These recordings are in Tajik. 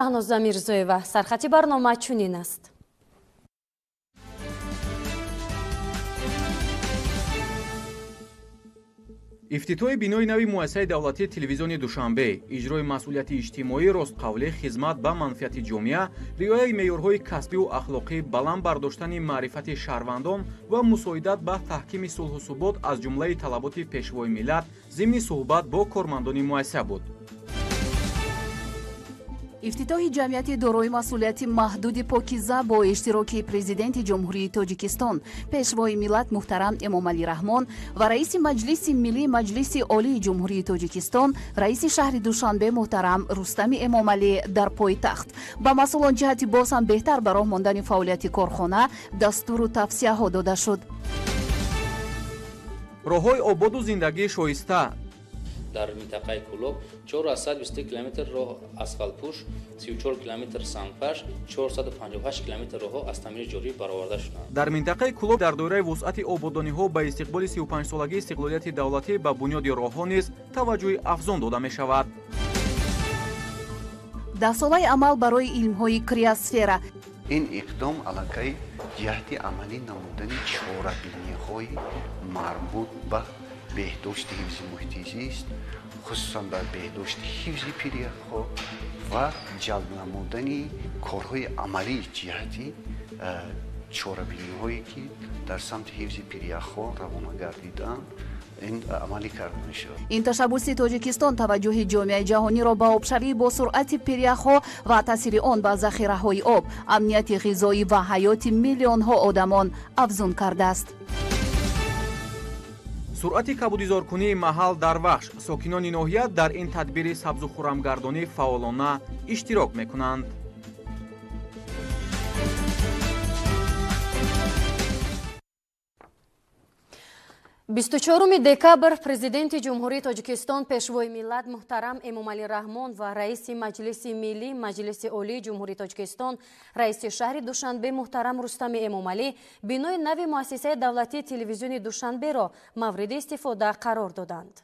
Аҳноза Мирзоева, сархати барнома чунин аст. ифтитоҳи бинои нави муассисаи давлатии телевизиони Душанбе, иҷрои масъулияти иҷтимоӣ, ростқавлӣ, хизмат ба манфиати ҷомеа, риояи меъёрҳои касбиву ахлоқӣ, баланд бардоштани маърифати шаҳрвандон ва мусоидат ба таҳкими сулҳу субот аз ҷумлаи талаботи пешвои миллат зимни суҳбат бо кормандони муассиса буд. ифтитоҳи ҷамъияти дорои масъулияти маҳдуди покиза бо иштироки президенти ҷумҳурии Тоҷикистон, пешвои миллат муҳтарам Эмомалӣ Раҳмон ва раиси маҷлиси миллии маҷлиси олии ҷумҳурии Тоҷикистон, раиси шаҳри Душанбе муҳтарам Рустами Эмомалӣ дар пойтахт ба масъулон ҷиҳати боз ҳам беҳтар ба роҳ мондани фаъолияти корхона дастуру тавсияҳо дода шуд. роҳҳои ободу зиндагии шоиста дар минтақаи Кулоб 422 километр роҳ асфалтпӯш, 34 километр сангпаш, 458 километр роҳҳо аз таъмири ҷорӣ бароварда шуданд. дар минтақаи Кулоб дар доираи вусъати ободониҳо ба истиқболи 35-солагии истиқлолияти давлатӣ ба бунёди роҳҳо низ таваҷҷӯҳи афзон дода мешавад. Даҳсолаи амал барои илмҳои криосфера. ин иқдом аллакай ҷиҳати амалӣ намудани чорабиниҳои марбут ба беҳдошти ҳифзи муҳити зист, хусусан дар беҳдошти ҳифзи пиряхҳо ва ҷалб намудани корҳои амалии ҷиҳати чорабиниҳое ки дар самти ҳифзи пиряхҳо равона гардидаанд ин амалӣ карда мешавад. ин ташаббуси Тоҷикистон таваҷҷӯҳи ҷомеаи ҷаҳониро ба обшавӣ бо суръати пиряхҳо ва таъсири он ба захираҳои об, амнияти ғизоӣ ва ҳаёти миллионҳо одамон афзун кардааст. суръати кабудизоркунии маҳал дар вахш, сокинони ноҳия дар ин тадбири сабзу хуррамгардонӣ фаъолона иштирок мекунанд. 24 декабр президенти ҷумҳурии Тоҷикистон, пешвои миллат муҳтарам Эмомалӣ Раҳмон ва раиси маҷлиси миллӣ, маҷлиси олии ҷумҳурии Тоҷикистон, раиси шаҳри Душанбе муҳтарам Рустами Эмомалӣ бинои нави муассисаи давлатии телевизиони Душанберо мавриди истифода қарор доданд.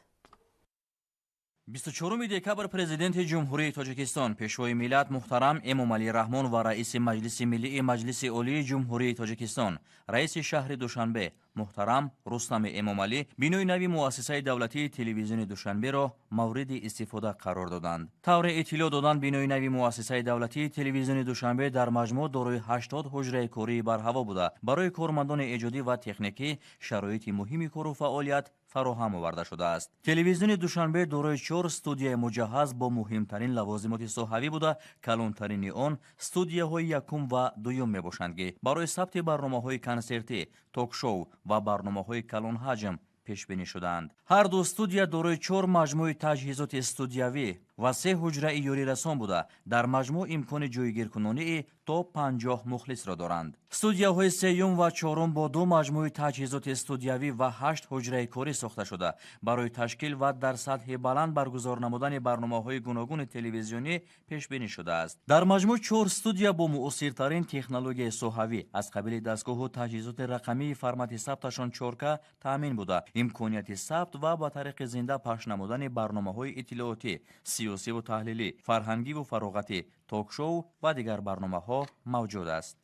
24 декабр президенти ҷумҳурии Тоҷикистон, пешвои миллат муҳтарам Эмомалӣ Раҳмон ва раиси маҷлиси миллии, маҷлиси олии ҷумҳурии Тоҷикистон, раиси шаҳри Душанбе муҳтарам Рустами Эмомалӣ бинои нави муассисаи давлатии телевизиони Душанберо мавриди истифода қарор доданд. тавре иттилоъ доданд бинои нави муассисаи давлатии телевизиони Душанбе дар маҷмӯъ дорои 80 ҳуҷраи кории барҳаво буда, барои кормандони эҷодӣ ва техникӣ шароити муҳими кору фаъолият фароҳам оварда шудааст. телевизиони Душанбе дорои 4 студияи муҷаҳҳаз бо муҳимтарин лавозимоти соҳавӣ буда, калонтарини он студияҳои якум ва дуюм мебошанд ки барои сабти барномаҳои консертӣ, ток-шоу ва барномаҳои калонҳаҷм пешбинӣ шудаанд. ҳар ду студия дорои 4 маҷмӯи таҷҳизоти студиявӣ ва 3 ҳуҷраи ёрирасон буда, дар маҷмӯъ имкони ҷойгиркунонии то 50 мухлисро доранд. студияҳои сеюм ва чорум бо 2 маҷмӯи таҷҳизоти студиявӣ ва 8 ҳуҷраи корӣ сохта шуда, барои ташкил ва дар сатҳи баланд баргузор намудани барномаҳои гуногуни телевизионӣ пешбинӣ шудааст. дар маҷмӯъ 4 студия бо муосиртарин технологияи соҳавӣ аз қабили дастгоҳу таҷҳизоти рақамии формати сабташон 4К таъмин буда, имконияти сабт ва ба тариқи зинда пахш намудани барномаҳои иттилоотӣ, сиёсиву таҳлилӣ, фарҳангиву фароғатӣ, ток-шоу ва дигар барномаҳо мавҷуд аст.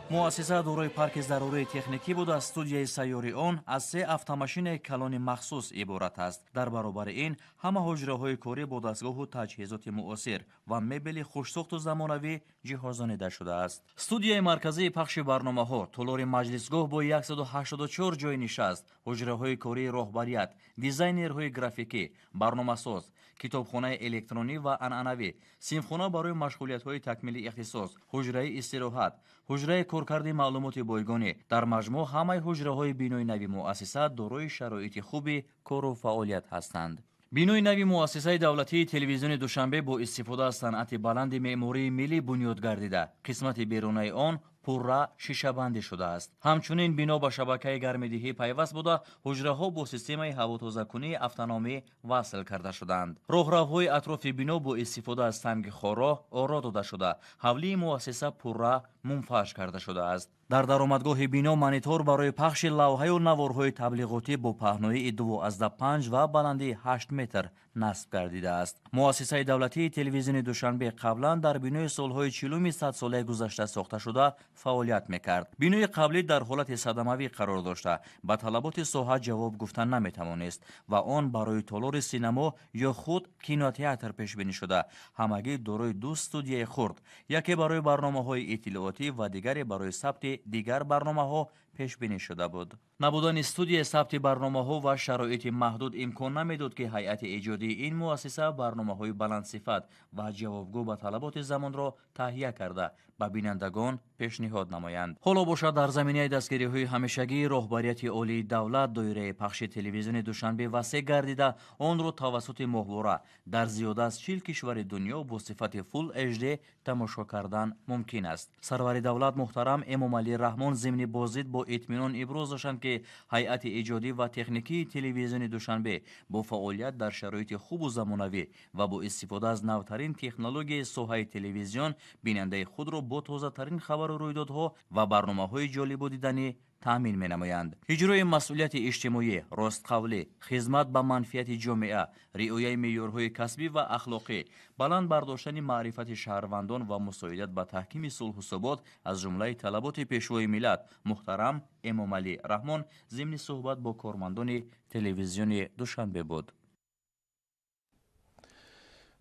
муассиса дорои парки зарурии техникӣ буда, студияи сайёри он аз 3 автомашинаи калони махсус иборат аст. дар баробари ин ҳама ҳуҷраҳои корӣ бо дастгоҳу таҷҳизоти муосир ва мебели хушсохту замонавӣ ҷиҳозонида шудааст. студияи марказии пахши барномаҳо, толори маҷлисгоҳ бо 184 ҷойи нишаст, ҳуҷраҳои кории роҳбарият, дизайнерҳои графикӣ, барномасоз, китобхонаи электронӣ ва анъанавӣ, синфхона барои машғулиятҳои такмили ихтисос, ҳуҷраи истироҳат, ҳуҷраи коркарди маълумоти бойгонӣ. дар маҷмӯъ ҳамаи ҳуҷраҳои бинои нави муассиса дорои шароити хуби кору фаъолият ҳастанд. бинои нави муассисаи давлатии телевизиони Душанбе бо истифода аз санъати баланди меъмории миллӣ бунёд гардида, қисмати берунаи он پوررا شیشه‌بندی شده است. همچنین بنا به شبکه گرمدهی پیوست بوده حجره‌ها با سیستم هواتازه‌کنی автономӣ وصل کرده شدند. راهروهای اطراف بنا با استفاده از سنگ خارا آرا داده شده. حولی مؤسسه پوررا منفعش کرده شده است. در даромадгоҳи бино монитор барои пахши лавҳаю наворҳои таблиғотӣ бо паҳноии 12.5 ва баландии 8 метр насб гардидааст. муассисаи давлатии телевизиони душанбе қаблан дар бинои солҳои 40-уми садсолаи гузашта сохта шуда фаъолият мекард. бинои қаблӣ дар ҳолати садамавӣ қарор дошта ба талаботи соҳа ҷавоб гуфтан наметавонист ва он барои толори синамо ё худ кинотеатр пешбинӣ шуда ҳамагӣ дорои ду студияи хурд, яке барои барномаҳои иттилоотӣ ва дигаре барои сабти дигар барномаҳо пешбинӣ шуда буд. набудани студияи сабти барномаҳо ва шароити маҳдуд имкон намедод ки ҳайати эҷодии ин муассиса барномаҳои баландсифат ва ҷавобгӯ ба талаботи замонро таҳия карда ба бинандагон пешниҳод намоянд. ҳоло бошад дар заминаи дастгириҳои ҳамешагии роҳбарияти олии давлат доираи пахши телевизиони душанбе васеъ гардида онро тавассути моҳвора дар зиёда аз 40 кишвари дунё бо сифати Full HD тамошо кардан мумкин аст. сарвари давлат муҳтарам Эмомалӣ Раҳмон зимни боздид бо итминон иброз доштанд ки ҳайати иҷодӣ ва техникии телевизиони душанбе бо фаъолият дар шароити хубу замонавӣ ва бо истифода аз навтарин технологияи соҳаи телевизион бинандаи худро бо тозатарин хабару рӯйдодҳо ва барномаҳои ҷолибу диданӣ таъмин менамоянд. иҷрои масъулияти иҷтимоӣ, ростқавлӣ, хизмат ба манфиати ҷомеа, риояи меъёрҳои касбӣ ва ахлоқӣ, баланд бардоштани маърифати шаҳрвандон ва мусоидат ба таҳкими сулҳу собот аз ҷумлаи талаботи пешвои миллат муҳтарам Эмомалӣ Раҳмон зимни суҳбат бо кормандони телевизиони Душанбе буд.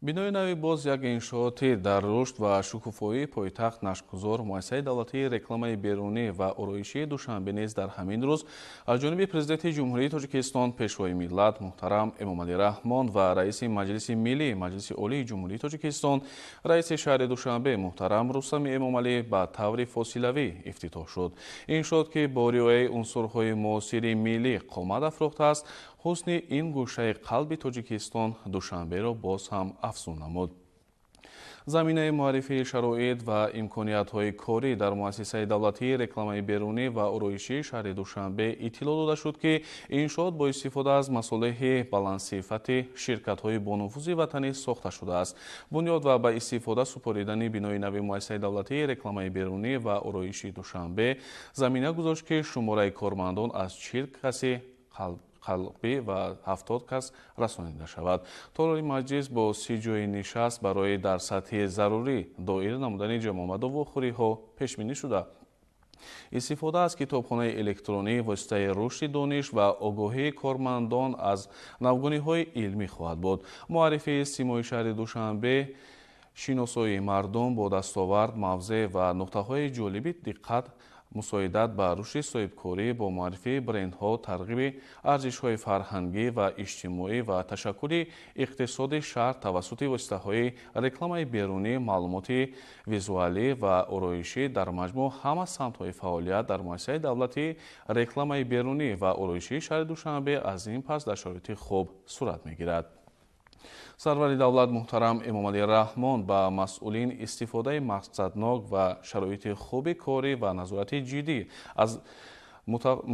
бинои нави боз як иншооти дар рушд ва шукуфоии пойтахт нашкгузор муассисаи давлатии рекламаи берунӣ ва ороишии Душанбе низ дар ҳамин рӯз аз ҷониби президенти ҷумҳурии Тоҷикистон пешвои миллат муҳтарам Эмомалӣ Раҳмон ва раиси маҷлиси миллӣ маҷлиси олии ҷумҳурии Тоҷикистон раиси шаҳри Душанбе муҳтарам Рустами Эмомалӣ ба таври фосилавӣ ифтитоҳ шуд. иншоот ки бо риояи унсурҳои муосири миллӣ қомат афрохтааст, ҳусни ин гӯшаи қалби Тоҷикистон Душанберо боз ҳам афзун намуд. заминаи муаррифии шароит ва имкониятҳои корӣ дар муассисаи давлатии рекламаи берунӣ ва ороишии шаҳри Душанбе иттилоъ дода шуд ки иншоот бо истифода аз масолиҳи баландсифати ширкатҳои бонуфузи ватанӣ сохта шудааст. бунёд ва ба истифода супоридани бинои нави муассисаи давлатии рекламаи берунӣ ва ороишии Душанбе замина гузошт ки шумораи кормандон аз 40 каси қалбӣ ва 70 кас расонида шавад. толори маҷлис бо 30 ҷои нишаст барои дар сатҳи зарурӣ доир намудани ҷамъомаду вохӯриҳо пешбинӣ шуда. истифода аз китобхонаи электронӣ воситаи рушди дониш ва огоҳии кормандон аз навгониҳои илмӣ хоҳад буд. муаррифии симои шаҳри Душанбе, шиносоии мардум бо дастовард, мавзеъ ва нуқтаҳои ҷолиби диққат, мусоидат ба рушди соҳибкорӣ бо муаррифии брендҳо, тарғиби арзишҳои фарҳангӣ ва иҷтимоӣ ва ташаккули иқтисоди шаҳр тавассути воситаҳои рекламаи берунӣ, маълумоти визуалӣ ва ороишӣ дар маҷмӯъ ҳама самтҳои фаъолият дар муассисаи давлатии рекламаи берунӣ ва ороишии шаҳри Душанбе аз ин пас дар шароити хуб сурат мегирад. сарвари давлат муҳтарам Эмомалӣ Раҳмон ба масъулин истифодаи мақсаднок ва шароити хуби корӣ ва назорати ҷиддӣ аз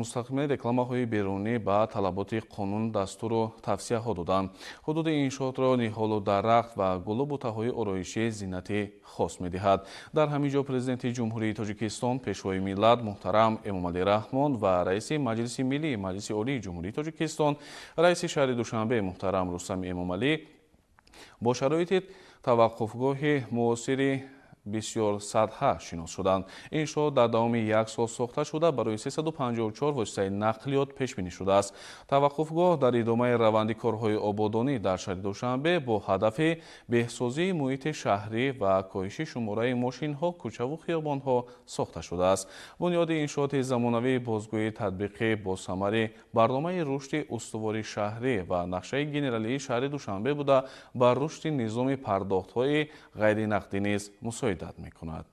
мустақимаи рекламаҳои берунӣ ба талаботи қонун дастуру тавсияҳо доданд. ҳудуди иншоотро ниҳолу дарахт ва гулу бутаҳои ороишӣ зиннати хос медиҳад. дар ҳамин ҷо президенти ҷумҳурии Тоҷикистон пешвои миллат муҳтарам Эмомалӣ Раҳмон ва раиси маҷлиси миллӣ маҷлиси олии ҷумҳурии Тоҷикистон раиси шаҳри Душанбе муҳтарам Рустами Эмомалӣ бо шароити таваққуфгоҳи муосири бисёр сатҳа шинос шуданд. иншоот дар давоми як сол сохта шуда барои 354 воситаи нақлиёт пешбинӣ шудааст. таваққуфгоҳ дар идомаи раванди корҳои ободонӣ дар шаҳри Душанбе бо ҳадафи беҳсозии муҳити шаҳрӣ ва коҳиши шумораи мошинҳо, кӯчаву хиёбонҳо сохта шудааст. бунёди иншооти замонавии бозгоии татбиқӣ бо самари барномаи рушди устувори шаҳрӣ ва нақшаи генералии шаҳри Душанбе буда ба рушди низоми пардохтҳои ғайринақдӣ низ мусоидат мекунад.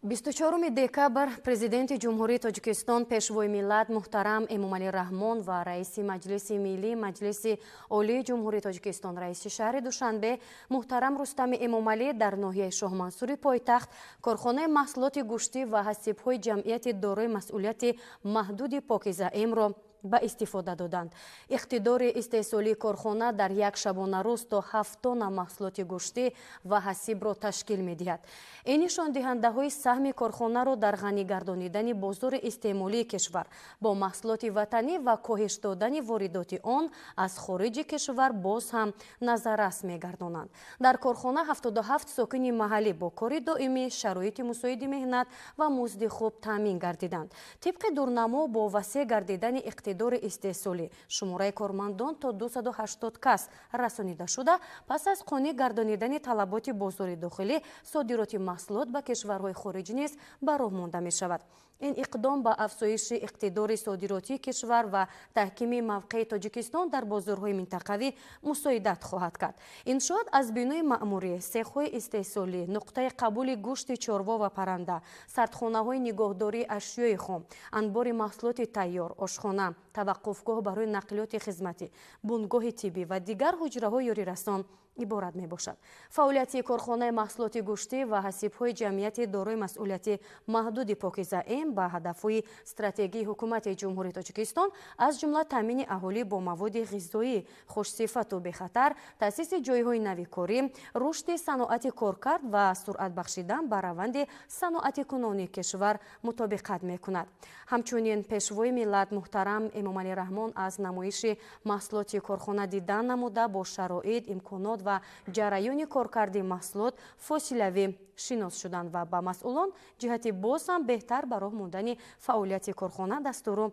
24 декабр президенти ҷумҳурии тоҷикистон пешвои миллат муҳтарам Эмомалӣ Раҳмон ва раиси маҷлиси миллӣ маҷлиси олии ҷумҳурии тоҷикистон раиси шаҳри Душанбе муҳтарам Рустами Эмомалӣ дар ноҳияи Шоҳмансури пойтахт корхонаи маҳсулоти гӯштӣ ва ҳасибҳои ҷамъияти дорои масъулияти маҳдуди Покиза М-ро ба истифода доданд. Иқтидори истеҳсолии корхона дар як шабонарӯз то 7 тонна маҳсулоти гӯштӣ ва ҳасибро ташкил медиҳад. Ин нишондиҳандаҳои саҳми корхонаро дар ғанӣ гардонидани бозори истеъмолии кишвар бо маҳсулоти ватанӣ ва коҳиш додани воридоти он аз хориҷи кишвар боз ҳам назаррас мегардонанд. Дар корхона 77 сокини маҳаллӣ бо кори доимӣ, шароити мусоиди меҳнат ва музди хуб таъмин гардиданд. Тибқи дурнамо бо васеъ гардидани иқтидори истеҳсолӣ шумораи кормандон то 280 кас расонида шуда, пас аз қонӣ гардонидани талаботи бозори дохилӣ, содироти маҳсулот ба кишварҳои хориҷӣ низ ба роҳ монда мешавад. ин иқдом ба афзоиши иқтидори содиротии кишвар ва таҳкими мавқеи Тоҷикистон дар бозорҳои минтақавӣ мусоидат хоҳад кард. Иншоат аз бинои маъмурӣ, сехҳои истеҳсолӣ, нуқтаи қабули гӯшти чорво ва парранда, сардхонаҳои нигоҳдории ашёи хом, анбори маҳсулоти тайёр, ошхона, таваққуфгоҳ барои нақлиёти хизматӣ, бунгоҳи тиббӣ ва дигар ҳуҷраҳои ёрирасон иборат мебошад. Фаъолияти корхонаи маҳсулоти гӯштӣ ва ҳасибҳои ҷамъияти дорои масъулияти маҳдуди Покиза М ба ҳадафҳои стратегии ҳукумати ҷумҳурии Тоҷикистон аз ҷумла таъмини аҳолӣ бо маводи ғизоӣ хушсифату бехатар, таъсиси ҷойҳои нави корӣ, рушди саноати коркард ва суръат бахшидан ба раванди саноати кунонии кишвар мутобиқат мекунад. Ҳамчунин пешвои миллат муҳтарам Эмомалӣ Раҳмон аз намоиши маҳсулоти корхона дидан намуда бо шароит, имконот ва ҷараёни коркарди маҳсулот фосилавӣ шинос шуданд ва ба масъулон ҷиҳати боз ҳам беҳтар ба роҳ мондани фаъолияти корхона дастуру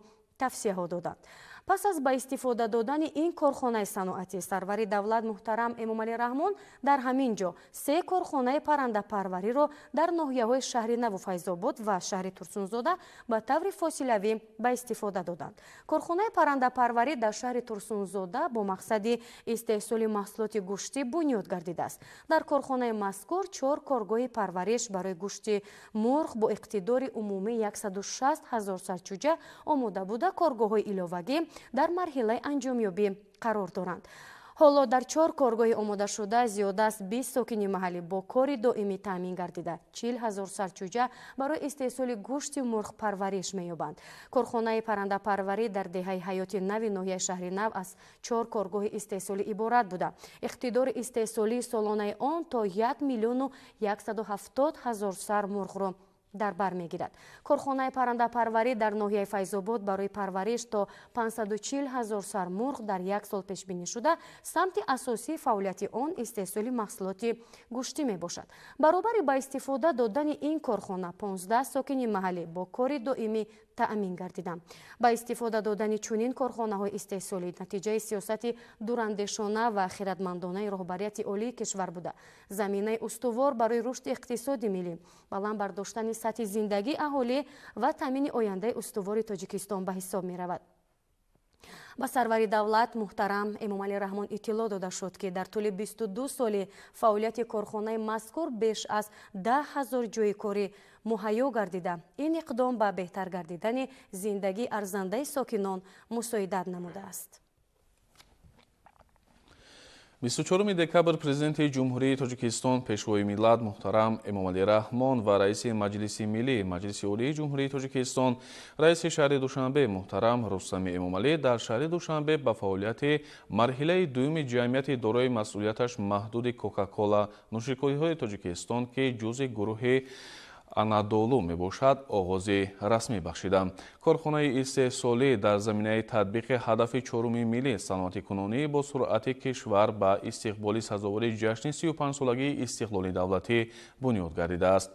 тавсияҳо доданд. Пас аз ба истифода додани ин корхонаи саноатӣ, сарвари давлат муҳтарам Эмомалӣ Раҳмон дар ҳамин ҷо 3 корхонаи паррандапарвариро дар ноҳияҳои шаҳри Наву Файзобод ва шаҳри Турсунзода ба таври фосилавӣ ба истифода доданд. Корхонаи паррандапарварӣ дар шаҳри Турсунзода бо мақсади истеҳсоли маҳсулоти гӯштӣ бунёд гардидааст. Дар корхонаи мазкур 4 коргоҳи парвариш барои гӯшти мурғ бо иқтидори умумӣ 160 000 сарчуҷа омода буда, коргоҳҳои иловагӣ дар марҳилаи анҷомёбӣ қарор доранд. ҳоло дар 4 коргоҳи омодашуда зиёда аз 20 сокини маҳаллӣ бо кори доимӣ таъмин гардида 40 000 сарчуҷа барои истеҳсоли гӯшти мурғ парвариш меёбанд. Корхонаи паррандапарварӣ дар деҳаи ҳаёти нави ноҳияи шаҳри Нав аз 4 коргоҳи истеҳсолӣ иборат буда, иқтидори истеҳсолии солонаи он то 1 170 000 сар мурғро дар бар мегирад. Корхонаи паррандапарварӣ дар ноҳияи Файзобод барои парвариш то 540 000 сар мурғ дар як сол пешбинӣ шуда, самти асосии фаъолияти он истеҳсоли маҳсулоти гӯштӣ мебошад. Баробари ба истифода додани ин корхона 15 сокини маҳаллӣ бо кори доимӣ таъмин гардиданд. Ба истифода додани чунин корхонаҳои истеҳсолӣ натиҷаи сиёсати дурандешона ва хиратмандонаи роҳбарияти олии кишвар буда, заминаи устувор барои рушди иқтисоди миллӣ, баланд бардоштани сатҳи зиндагии аҳолӣ ва таъмини ояндаи устувори Тоҷикистон ба ҳисоб меравад. ба сарвари давлат муҳтарам Эмомалӣ Раҳмон иттилоъ дода шуд, ки дар тӯли 22 соли фаъолияти корхонаи мазкур беш аз 10 000 ҷойи корӣ муҳайё гардида, ин иқдом ба беҳтар гардидани зиндагии арзандаи сокинон мусоидат намудааст. 24 декабр президенти ҷумҳурии Тоҷикистон пешвои миллат муҳтарам Эмомалӣ Раҳмон ва раиси маҷлиси миллӣ маҷлиси олии ҷумҳурии Тоҷикистон раиси шаҳри Душанбе муҳтарам Рустами Эмомалӣ дар шаҳри Душанбе ба фаъолияти марҳилаи дуюми ҷамъияти дорои масъулияташ маҳдуди Кока-кола нӯшикоиҳои Тоҷикистон, ки ҷузъи гурӯҳи Анадолу мебошад, оғози расмӣ бахшида. Корхонаи истеҳсолӣ дар заминаи татбиқи ҳадафи 4 милли саноати кунонӣ бо суръати кишвар ба истиқболи сазовари ҷашни 35-солагии истиқлоли давлатӣ бунёд гардидааст.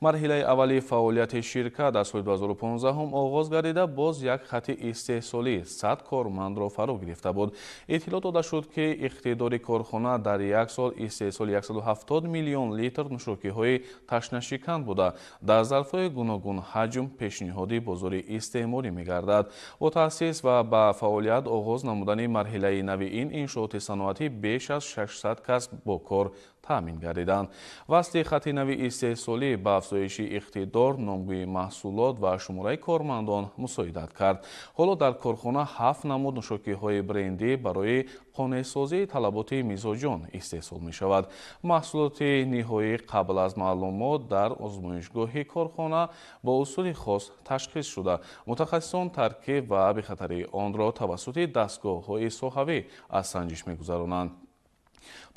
марҳилаи аввалии фаъолияти ширкат дар соли 2015 оғоз гардида боз як хати истеҳсолӣ 100 кормандро фаро гирифта буд. иттилоъ дода шуд, ки иқтидори корхона дар як сол истеҳсоли 170 миллион литр нӯшокиҳои ташнашикан буда, дар зарфҳои гуногун ҳаҷм пешниҳоди бозори истеъмолӣ мегардад. бо таъсис ва ба фаъолият оғоз намудани марҳилаи нави ин иншооти саноатӣ беш аз 600 кас бо кор таъмин гардиданд. васли хати нави истеҳсолӣ ба афзоиши иқтидор, номгӯии маҳсулот ва шумораи кормандон мусоидат кард. ҳоло дар корхона 7 намуд нӯшокиҳои брендӣ барои қонеъсозии талаботи мизоҷон истеҳсол мешавад. маҳсулоти ниҳоӣ қабл аз маълумот дар озмоишгоҳи корхона бо усули хос ташхис шуда, мутахассисон таркиб ва бехатарии онро тавассути дастгоҳҳои соҳавӣ аз санҷиш мегузаронанд.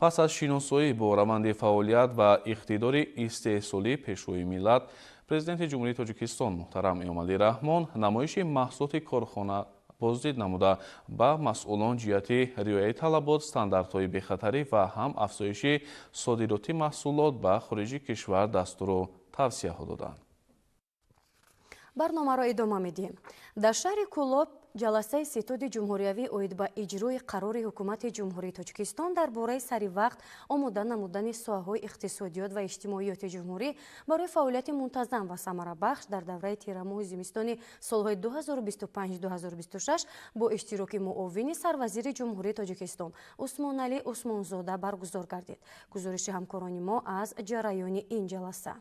пас аз шиносоӣ бо раванди фаъолият ва иқтидори истеҳсолӣ пешвои миллат, президенти ҷумҳурии Тоҷикистон муҳтарам Эмомалӣ Раҳмон намоиши маҳсулоти корхона боздид намуда ба масъулон ҷиҳати риояи талабот, стандартҳои бехатарӣ ва ҳам афзоиши содироти маҳсулот ба хориҷи кишвар дастуру тавсияҳо доданд. барномаро идома медиҳем. дар шаҳри Кӯлоб ҷаласаи ситоди ҷумҳуриявӣ оид ба иҷрои қарори ҳукумати ҷумҳурии Тоҷикистон дар бораи саривақт омода намудани соҳаҳои иқтисодиёт ва иҷтимоиёти ҷумҳурӣ барои фаъолияти мунтазам ва самарабахш дар давраи тирамоҳи зимистони солҳои 2025-2026 бо иштироки муовини сарвазири ҷумҳурии Тоҷикистон Усмоналӣ Усмонзода баргузор гардид. гузориши ҳамкорони мо аз ҷараёни ин ҷаласа.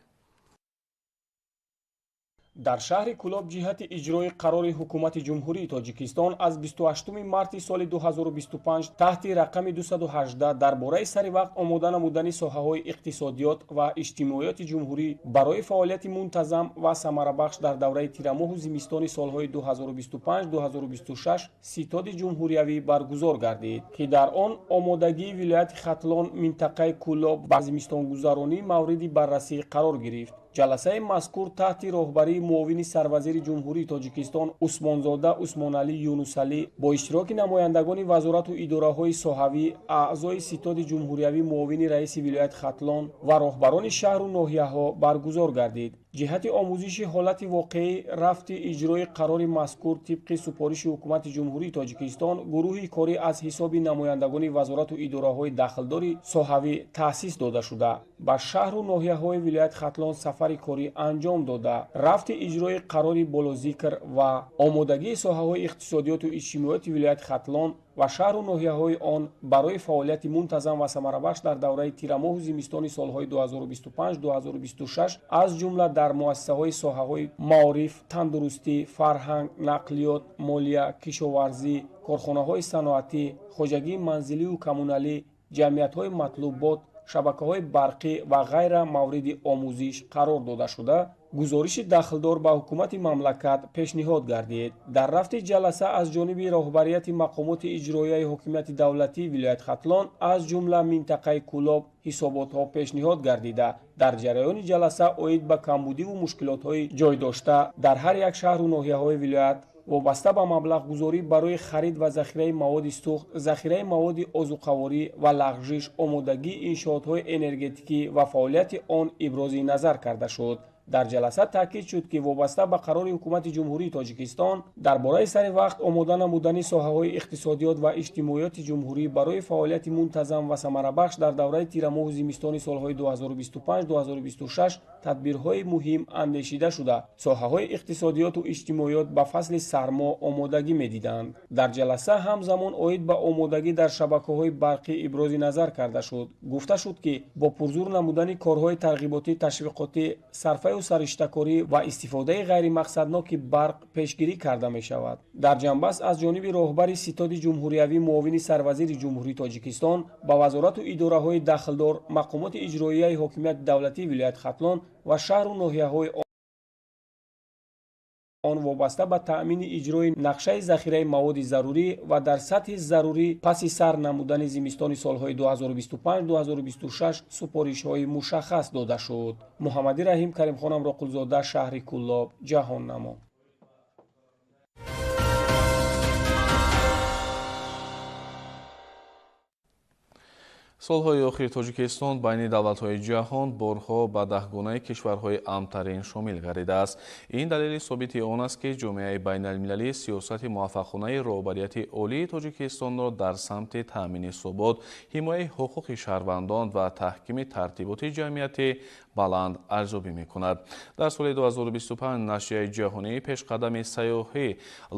дар шаҳри Кӯлоб ҷиҳати иҷрои қарори ҳукумати ҷумҳурии Тоҷикистон аз 28 марти соли 2025 таҳти рақами 218 дар бораи саривақт омода намудани соҳаҳои иқтисодиёт ва иҷтимоиёти ҷумҳурӣ барои фаъолияти мунтазам ва самарабахш дар давраи тирамоҳу зимистони солҳои 2025-2026 ситоди ҷумҳуриявӣ баргузор гардид, ки дар он омодагии вилояти Хатлон минтақаи Кӯлоб ба зимистонгузаронӣ мавриди баррасӣ қарор гирифт. ҷаласаи мазкур таҳти роҳбарии муовини сарвазири ҷумҳурии Тоҷикистон Усмонзода Усмоналӣ Юнусалӣ бо иштироки намояндагони вазорату идораҳои соҳавӣ, аъзои ситоди ҷумҳуриявӣ, муовини раиси вилояти Хатлон ва роҳбарони шаҳру ноҳияҳо баргузор гардид. ҷиҳати омӯзиши ҳолати воқеӣ рафти иҷрои қарори мазкур тибқи супориши ҳукумати ҷумҳурии Тоҷикистон гурӯҳи корӣ аз ҳисоби намояндагони вазорату идораҳои дахлдори соҳавӣ таъсис дода шуда ба шаҳру ноҳияҳои вилояти Хатлон сафари корӣ анҷом дода рафти иҷрои қарори болозикр ва омодагии соҳаҳои иқтисодиёту иҷтимоиёти вилояти Хатлон ва шаҳру ноҳияҳои он барои фаъолияти мунтазам ва самарабахш дар давраи тирамоҳу зимистони солҳои 2025-2026 аз ҷумла дар муассисаҳои соҳаҳои маориф, тандурустӣ, фарҳанг, нақлиёт, молия, кишоварзӣ, корхонаҳои саноатӣ, хоҷагии манзилию коммуналӣ, ҷамъиятҳои матлубот, шабакаҳои барқӣ ва ғайра мавриди омӯзиш қарор дода шуда, гузориши дахлдор ба ҳукумати мамлакат пешниҳод гардид. дар рафти ҷаласа аз ҷониби роҳбарияти мақомоти иҷроияи ҳокимияти давлатии вилояти Хатлон аз ҷумла минтақаи Кӯлоб ҳисоботҳо пешниҳод гардида, дар ҷараёни ҷаласа оид ба камбудиву мушкилотҳои ҷойдошта дар ҳар як шаҳру ноҳияҳои вилоят вобаста ба маблағгузорӣ барои харид ва захираи маводи сӯхт, захираи маводи озуқаворӣ ва лағжиш, омодагии иншоотҳои энергетикӣ ва фаъолияти он ибрози назар карда шуд. дар ҷаласа таъкид шуд, ки вобаста ба қарори ҳукумати ҷумҳурии Тоҷикистон дар бораи саривақт омода намудани соҳаҳои иқтисодиёт ва иҷтимоиёти ҷумҳурӣ барои фаъолияти мунтазам ва самарабахш дар давраи тирамоҳу зимистони солҳои 2025-2026 тадбирҳои муҳим андешида шуда соҳаҳои иқтисодиёту иҷтимоиёт ба фасли сармо омодагӣ медиданд. дар ҷаласа ҳамзамон оид ба омодагӣ дар шабакаҳои барқӣ ибрози назар карда шуд. гуфта шуд, ки бо пурзур намудани корҳои тарғиботӣ, ташвиқотӣ, сарфаю сариштакорӣ ва истифодаи ғайримақсадноки барқ пешгирӣ карда мешавад. дар ҷанбаст аз ҷониби роҳбари ситоди ҷумҳуриявӣ, муовини сарвазири ҷумҳурии Тоҷикистон ба вазорату идораҳои дахлдор, мақомоти иҷроияи ҳокимияти давлатии вилояти Хатлон ва шаҳру ноҳияҳои он вобаста ба таъмини иҷрои нақшаи захираи маводи зарурӣ ва дар сатҳи зарурӣ паси сар намудани зимистони солҳои 2025-2026 супоришҳои мушаххас дода шуд. муҳаммадӣ Раҳим Каримхон Роқулзода, шаҳри Кӯлоб, ҷаҳоннамо. солҳои охири Тоҷикистон байни давлатҳои ҷаҳон борҳо ба 10 гунаи кишварҳои амтарин шомил гардидааст. ин далели собити он аст, ки ҷомеаи байналмилалӣ сиёсати муваффақонаи роҳбарияти олии Тоҷикистонро дар самти таъмини собот, ҳимояи ҳуқуқи шаҳрвандон ва таҳкими тартиботи ҷамъияти баланд арзёбӣ мекунад. дар соли 2025 нашрияи ҷаҳонии пешқадами сайёҳӣ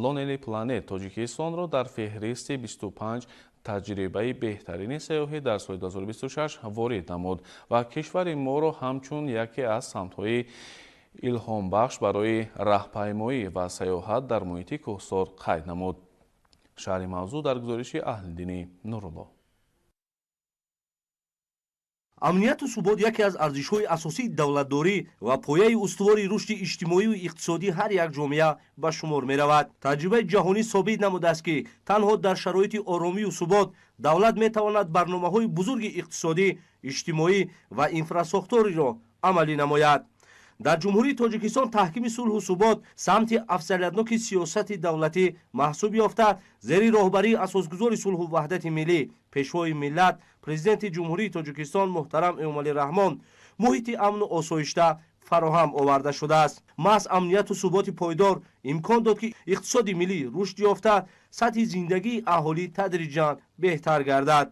Lonely Planet Тоҷикистонро дар феҳристи 25 таҷрибаи беҳтарини сайёҳӣ дар соли 2026 ворид намуд ва кишвари моро ҳамчун яке аз самтҳои илҳомбахш барои раҳпаймоӣ ва сайёҳат дар муҳити кӯҳсор қайд намуд. шарҳи мавзӯъ дар гузориши Аҳлиддини Нурулло. амнияту субот яке аз арзишҳои асосии давлатдорӣ ва пояи устувори рушди иҷтимоиву иқтисодии ҳар як ҷомеа ба шумор меравад. таҷрибаи ҷаҳонӣ собит намудааст, ки танҳо дар шароити оромию субот давлат метавонад барномаҳои бузурги иқтисодӣ, иҷтимоӣ ва инфрасохториро амалӣ намояд. дар ҷумҳурии Тоҷикистон таҳкими сулҳу субот самти афзалиятноки сиёсати давлатӣ маҳсуб ёфта, зери роҳбарии асосгузори сулҳу ваҳдати миллӣ, пешвои миллат, президенти ҷумҳурии Тоҷикистон муҳтарам Эмомалӣ Раҳмон муҳити амну осоишта фароҳам оварда шудааст. маҳз амнияту суботи пойдор имкон дод, ки иқтисоди миллӣ рушд ёфта, сатҳи зиндагии аҳолӣ тадриҷан беҳтар гардад.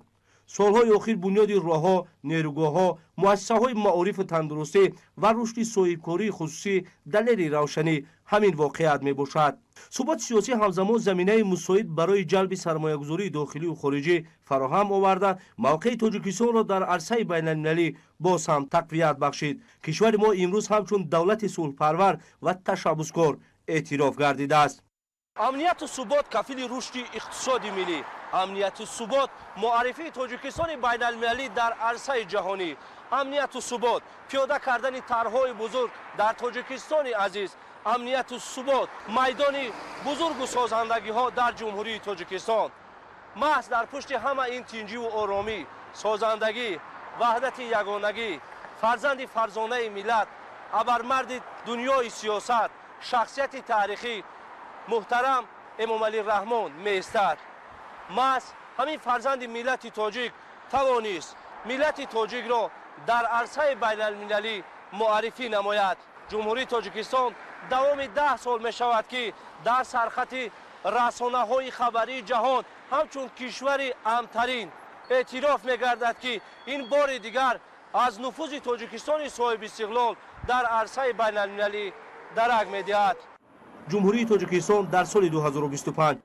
солҳои охир бунёди роҳҳо, нерӯгоҳҳо, муассисаҳои маорифу тандурустӣ ва рушди соҳибкории хусусӣ далели равшанӣ ҳамин воқеият мебошад. суботи сиёсӣ ҳамзамон заминаи мусоид барои ҷалби сармоягузории дохилию хориҷӣ фароҳам оварда, мавқеи Тоҷикистонро дар арсаи байналмилалӣ боз ҳам тақвият бахшид. кишвари мо имрӯз ҳамчун давлати сулҳпарвар ва ташаббускор эътироф гардидааст. амнияту субот кафили рушди иқтисоди миллӣ, амнияту субот муаррифии Тоҷикистони байналмилалӣ дар арсаи ҷаҳонӣ, амнияту субот пиёда кардани тарҳҳои бузург дар Тоҷикистони азиз, амнияту субот майдони бузургу созандагиҳо дар ҷумҳурии Тоҷикистон. маҳз дар пушти ҳама ин тинҷиву оромӣ, созандагӣ, ваҳдати ягонагӣ, фарзанди фарзонаи миллат, абармарди дунёи сиёсат, шахсияти таърихӣ муҳтарам Эмомалӣ Раҳмон меистад. маҳз ҳамин фарзанди миллати тоҷик тавонист миллати тоҷикро дар арсаи байналмилалӣ муаррифӣ намояд. ҷумҳурии Тоҷикистон давоми 10 сол мешавад, ки дар сархати расонаҳои хабарии ҷаҳон ҳамчун кишвари амтарин эътироф мегардад, ки ин бори дигар аз нуфузи Тоҷикистони соҳибистиқлол дар арсаи байналмилалӣ дарак медиҳад. ҷумҳурии Тоҷикистон дар соли 2025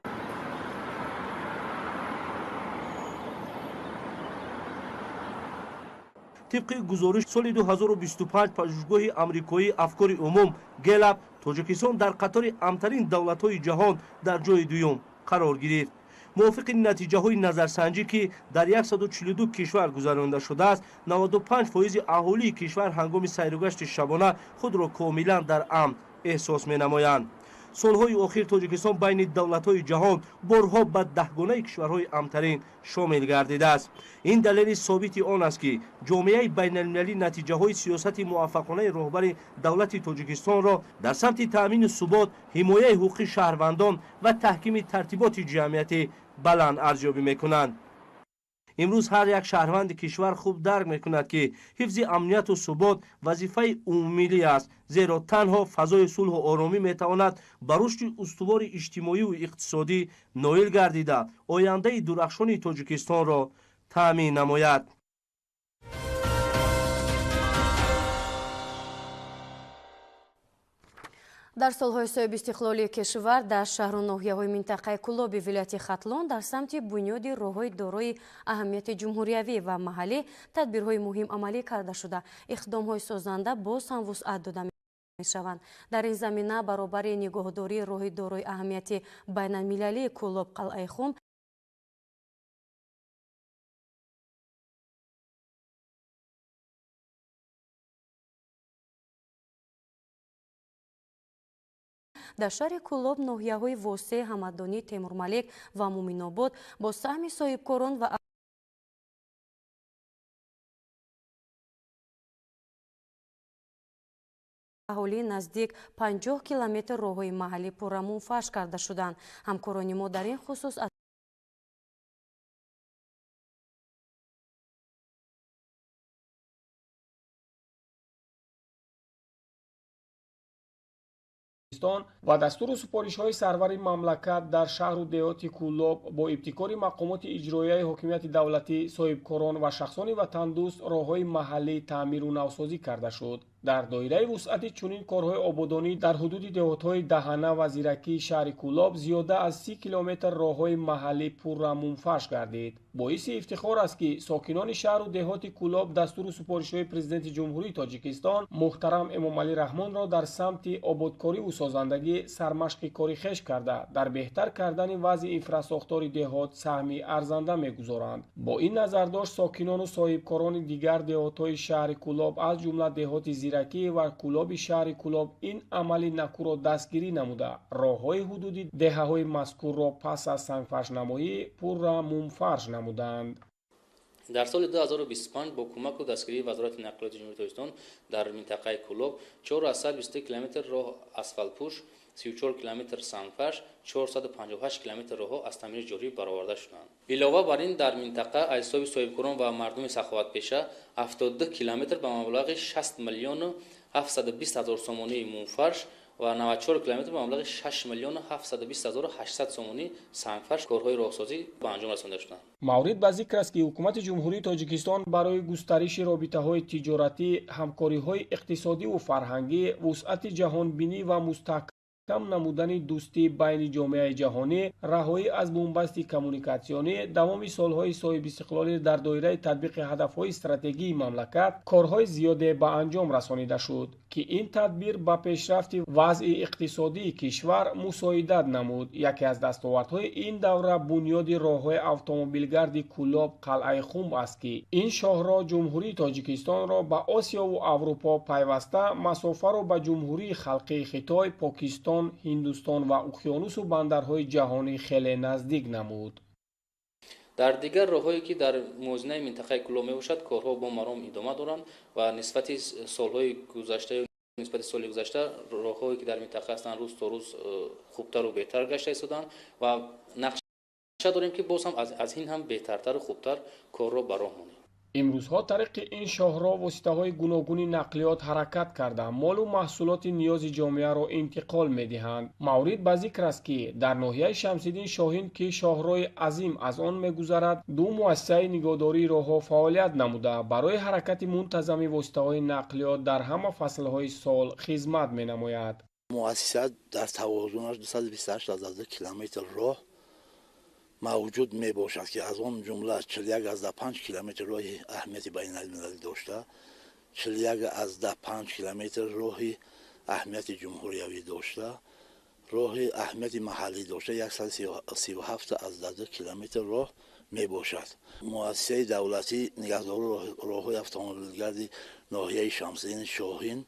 طبق گزارش سال 2025 پژوهشگاه آمریکایی افکار عموم گلاب تاجیکستان در قطار امترین دولت‌های جهان در جای دوم قرار گرفت. موافق نتیجه‌های نظرسنجی که در 142 کشور گذرانده شده است، 95% اهالی کشور هنگام سیرگشت شبانه خود را کاملا در امن احساس می‌نمایند. سالهای اخیر تاجیکستان بین دولت‌های جهان بارها به دهگانه کشورهای امترین شامل گردیده است. این دلیل ثابت آن است که جامعه بین‌المللی نتیجه‌های سیاست موفقانه رهبر دولت تاجیکستان را در سمت تأمین ثبات، حمایت حقوق شهروندان و تحکیم ترتیبات جمعیتی بلند ارزیابی می‌کنند. امروز هر یک شهروند کشور خوب درک میکند که حفظ امنیت و ثبات وظیفه عمومی است، زیرا تنها فضای صلح و آرامی میتواند بر رشد استوار اجتماعی و اقتصادی نائل گردیده آینده درخشان تاجیکستان را تامین نماید. дар солҳои соҳиби истиқлолии кишвар дар шаҳру ноҳияҳои минтақаи Кулоби вилояти Хатлон дар самти бунёди роҳҳои дорои аҳамияти ҷумҳуриявӣ ва маҳаллӣ тадбирҳои муҳим амалӣ карда шуда, иқдомҳои созанда боз ҳам вусъат дода мешаванд. дар ин замина баробари нигоҳдории роҳи дорои аҳамияти байналмилалии Кулоб қалъаи Хум дар шаҳри Кулоб ноҳияҳои Восеъ, Ҳамадонӣ, Темурмалик ва Муминобод бо саҳми соҳибкорон ва аҳолӣ наздик 50 километр роҳҳои маҳаллӣ пурра мунфаш карда шуданд. ҳамкорони мо дар ин хусус و دستور سپارش‌های سرور مملکت در شهر و دیهات کولاب با ابتکار مقامات اجرایی حاکمیت دولتی، صاحبکاران و شخصان وطندوست راه‌های محلی تعمیر و نوسازی کرده شد. дар доираи вусъати чунин корҳои ободонӣ дар ҳудуди деҳотҳои Даҳана ва Зиракии шаҳри Кӯлоб зиёда аз 30 километр роҳҳои маҳаллӣ пурра мунфаш гардид. боиси ифтихор аст ки сокинони шаҳру деҳоти Кӯлоб дастуру супоришҳои президенти ҷумҳурии Тоҷикистон муҳтарам Эмомалӣ Раҳмонро дар самти ободкориву созандагӣ сармашқи кори хеш карда дар беҳтар кардани вазъи инфрасохтори деҳот саҳми арзанда мегузоранд. бо ин назардошт сокинону соҳибкорони дигар деҳотҳои шаҳри Кӯлоб аз ҷумла деҳоти Зиракӣ ва Кӯлоби шаҳри Кӯлоб ин амали накуро дастгирӣ намуда роҳҳои ҳудуди деҳаҳои мазкурро пас аз сангфаршнамоӣ пурра мунфарш намуданд. дар соли 2025 бо кӯмаку дастгирии вазорати нақлиёти ҷумҳурии Тоҷикистон дар минтақаи Кӯлоб 422 км роҳ асфалтпӯш, 34 км сангфарш, 458 км роҳҳо аз таъмири ҷорӣ бароварда шуданд. илова бар ин дар минтақа аз ҳисоби соҳибкорон ва мардуми саховатпеша 72 км ба маблағи 60 миллиону 720 ҳазор сомонии мунфарш ва 94 км ба маблағи 6 миллиону 720 ҳазору 800 сомонии сангфарш корҳои роҳсозӣ ба анҷом расонида шуданд. маврид ба зикр аст ки ҳукумати ҷумҳурии Тоҷикистон барои густариши робитаҳои тиҷоратӣ, ҳамкориҳои иқтисодиву фарҳангӣ, вусъати ҷаҳонбинӣ ва мустаҳкам намудани дӯстӣ байни ҷомеаи ҷаҳонӣ, раҳоӣ аз бумбасти коммуникатсионӣ, давоми солҳои соҳибистиқлолӣ дар доираи татбиқи ҳадафҳои стратегии мамлакат корҳои зиёде ба анҷом расонида шуд ки ин тадбир ба пешрафти вазъи иқтисодии кишвар мусоидат намуд. яке аз дастовардҳои ин давра бунёди роҳҳои автомобилгарди Кӯлоб қалъаи Хум аст ки ин шоҳроҳ ҷумҳурии Тоҷикистонро ба Осиёву Аврупо пайваста масофаро ба ҷумҳурии халқии Хитой, Покистон, Ҳиндустон ва уқёнусу бандарҳои ҷаҳонӣ хеле наздик намуд. дар дигар роҳҳое ки дар мувозинаи минтақаи Кӯлоб мебошад, корҳо бо маром идома доранд ва нисбати солҳои гузашта нисбати соли гузашта роҳҳое ки дар минтақа ҳастанд рӯз то рӯз хубтару беҳтар гашта истоданд ва нақша дорем ки боз ҳам аз ин ҳам беҳтартару хубтар корро ба роҳ монем. имрӯзҳо тариқи ин шоҳроҳ воситаҳои гуногуни нақлиёт ҳаракат карда молу маҳсулоти ниёзи ҷомеаро интиқол медиҳанд. маврид ба зикр аст ки дар ноҳияи Шамсиддин Шоҳин ки шоҳроҳи азим аз он мегузарад, ду муассисаи нигоҳдории роҳҳо фаъолият намуда барои ҳаракати мунтазами воситаҳои нақлиёт дар ҳама фаслҳои сол хизмат менамояд. муассиса дар тавозунаш 228 километр роҳ мавҷуд мебошад ки аз он ҷумла 41,5 километр роҳи аҳамияти байналмилалӣ дошта, 41,5 километр роҳи аҳамияти ҷумҳуриявӣ дошта, роҳи аҳамияти маҳаллӣ дошта 137,2 километр роҳ мебошад. муассисаи давлатӣ нигаҳдори роҳҳои автомобилгарди ноҳияи Шамсиддин Шоҳин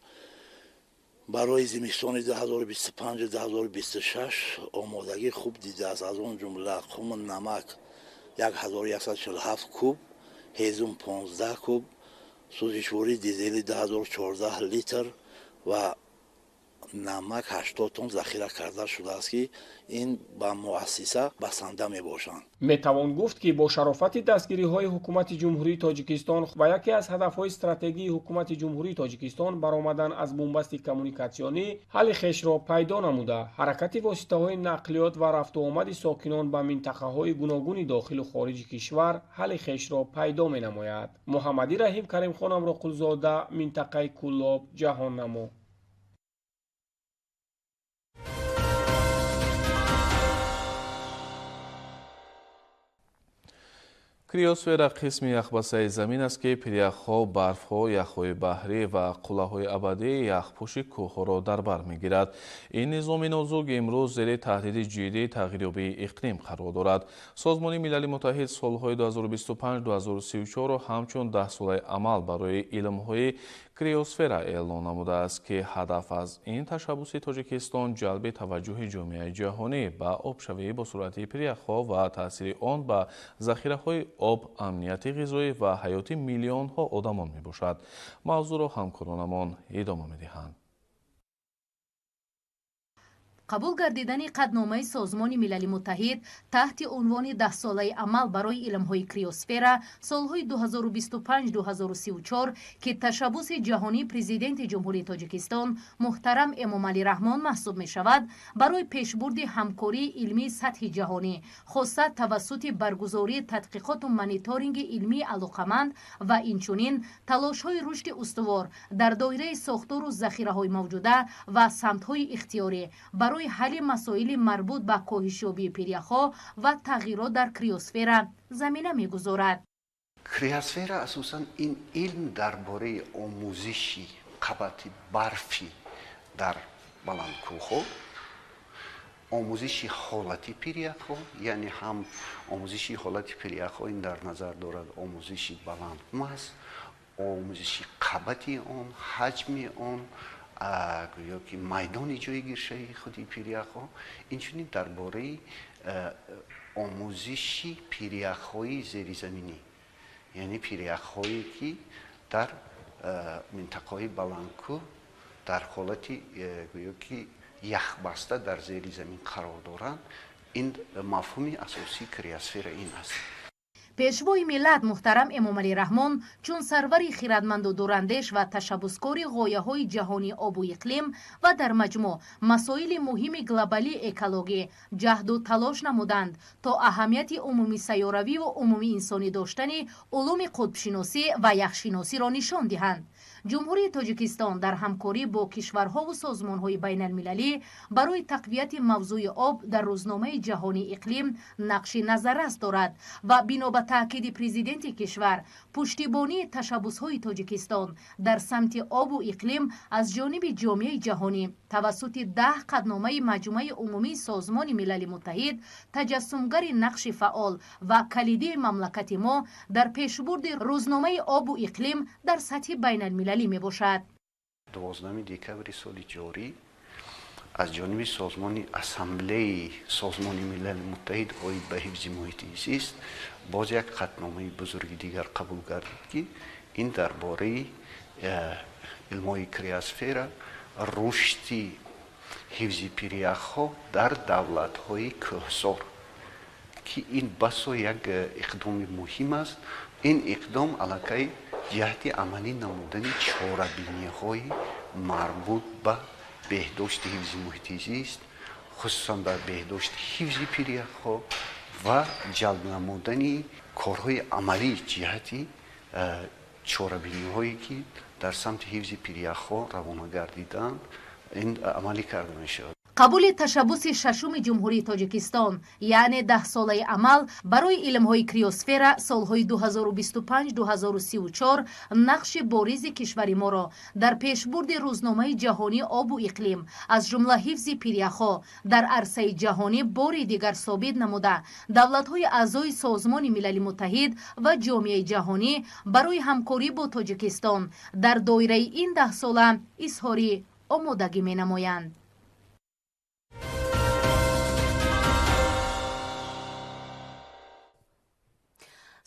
барои зимистони 2025-2026 омодагӣ хуб дидааст. аз он ҷумла хуму намак 1147 куб, ҳезум 15 куб, сӯзишворӣ дизели 2014 литр ва намак 80 тонн захира карда шудааст ки ин ба муассиса басанда мебошанд. метавон гуфт ки бо шарофати дастгириҳои ҳукумати ҷумҳурии Тоҷикистон ва яке аз ҳадафҳои стратегии ҳукумати ҷумҳурии Тоҷикистон баромадан аз бумбасти коммуникатсионӣ ҳалли хешро пайдо намуда, ҳаракати воситаҳои нақлиёт ва рафтуомади сокинон ба минтақаҳои гуногуни дохилу хориҷи кишвар ҳалли хешро пайдо менамояд. муҳаммадӣ Раҳим Каримхон Амроқулзода, минтақаи Кӯлоб, ҷаҳоннамо. криосфера қисми яхбасаи замин аст ки пиряхҳо, барфҳо, яхҳои баҳрӣ ва қуллаҳои абадии яхпӯши кӯҳҳоро дар бар мегирад. ин низоми нозук имрӯз зери таҳдиди ҷиддии тағйирёбии иқлим қарор дорад. созмони милали муттаҳид солҳои 2025-2034-ро ҳамчун 10-солаи амал барои илмҳои криосфера эълон намудааст ки ҳадаф аз ин ташаббуси Тоҷикистон ҷалби таваҷҷӯҳи ҷомеаи ҷаҳонӣ ба обшавӣ бо сурати пиряхҳо ва таъсири он ба захираҳои об, амнияти ғизоӣ ва ҳаёти миллионҳо одамон мебошад. мавзӯъро ҳамкоронамон идома медиҳанд. қабул гардидани қадномаи созмони милали муттаҳид таҳти унвони 10 солаи амал барои илмҳои криосфера солҳои 2025-2034 ки ташаббуси ҷаҳонии президенти ҷумҳурии Тоҷикистон муҳтарам Эмомалӣ Раҳмон маҳсуб мешавад, барои пешбурди ҳамкории илмии сатҳи ҷаҳонӣ, хоса тавассути баргузории тадқиқоту мониторинги илмии алоқаманд ва инчунин талошҳои рушди устувор дар доираи сохтору захираҳои мавҷуда ва самтҳои ихтиёрӣ барои ҳалли масоили марбут ба коҳишёбии пиряхҳо ва тағйирот дар криосфера замина мегузорад. Криосфера асосан ин илм дар бораи омӯзиши қабати барфи дар баландкӯҳҳо, омӯзиши ҳолати пиряхҳо, яъне ҳам омӯзиши ҳолати пиряхҳо ин дар назар дорад омӯзиши баландмаз, омӯзиши қабати он, ҳаҷми он, гӯё ки майдони ҷойгиршавии худи пиряхҳо, инчунин дар бораи омӯзиши пиряхҳои зеризаминӣ, яъне пиряхҳое ки дар минтақаҳои баландкӯҳ дар ҳолати гӯё ки яхбаста дар зери замин қарор доранд. ин мафҳуми асосии криосфера ин аст. пешвои миллат муҳтарам Эмомалӣ Раҳмон чун сарвари хиратманду дурандеш ва ташаббускори ғояҳои ҷаҳонии обу иқлим ва дар маҷмӯъ масоили муҳими глобалии экологӣ ҷаҳду талош намуданд то аҳамияти умуми сайёравиву умуми инсонӣ доштани улуми қутбшиносӣ ва яхшиносиро нишон диҳанд. ҷумҳурии Тоҷикистон дар ҳамкорӣ бо кишварҳову созмонҳои байналмилалӣ барои тақвияти мавзӯи об дар рӯзномаи ҷаҳонии иқлим нақши назаррас дорад ва бино ба таъкиди президенти кишвар пуштибонии ташаббусҳои Тоҷикистон дар самти обу иқлим аз ҷониби ҷомеаи ҷаҳонӣ тавассути 10 қадномаи маҷмӯаи умумии созмони милали муттаҳид таҷассумгари нақши фаъол ва калидии мамлакати мо дар пешбурди рӯзномаи обу иқлим дар сатҳи байналмилалӣ мебошад. 12 декабри соли ҷорӣ аз ҷониби созмони ассамблеи созмони милали муттаҳид оид ба ҳифзи муҳити зист боз як қатномаи бузурги дигар қабул гардид ки ин дар бораи илмҳои криосфера рушди ҳифзи пиряхҳо дар давлатҳои кӯҳсор ки ин басо як иқдоми муҳим аст. ин иқдом аллакай ҷиҳати амалӣ намудани чорабиниҳои марбут ба беҳдошти ҳифзи муҳити зист, хусусан ба беҳдошти ҳифзи пиряхҳо ва ҷалб намудани корҳои амалии ҷиҳати чорабиниҳое ки дар самти ҳифзи пиряхҳо равона гардиданд, ин амалӣ карда мешавад. қабули ташаббуси шашуми ҷумҳурии Тоҷикистон, яъне 10 солаи амал барои илмҳои криосфера солҳои 2025-2034 нақши боризи кишвари моро дар пешбурди рӯзномаи ҷаҳонии обу иқлим аз ҷумла ҳифзи пиряхҳо дар арсаи ҷаҳонӣ бори дигар собит намуда давлатҳои аъзои созмони милали муттаҳид ва ҷомеаи ҷаҳонӣ барои ҳамкорӣ бо Тоҷикистон дар доираи ин 10 сола изҳори омодагӣ менамоянд.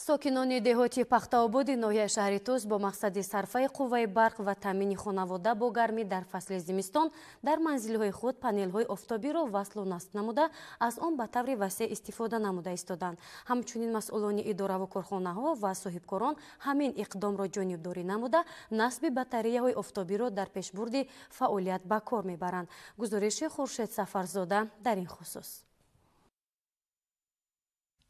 сокинони деҳоти пахтаободи ноҳияи шаҳри Туз бо мақсади сарфаи қувваи барқ ва таъмини хонавода бо гармӣ дар фасли зимистон дар манзилҳои худ панелҳои офтобиро васлу насб намуда аз он ба таври васеъ истифода намуда истоданд. ҳамчунин масъулони идораву корхонаҳо ва соҳибкорон ҳамин иқдомро ҷонибдорӣ намуда насби батареяҳои офтобиро дар пешбурди фаъолият ба кор мебаранд. гузориши Хуршед Сафарзода дар ин хусус.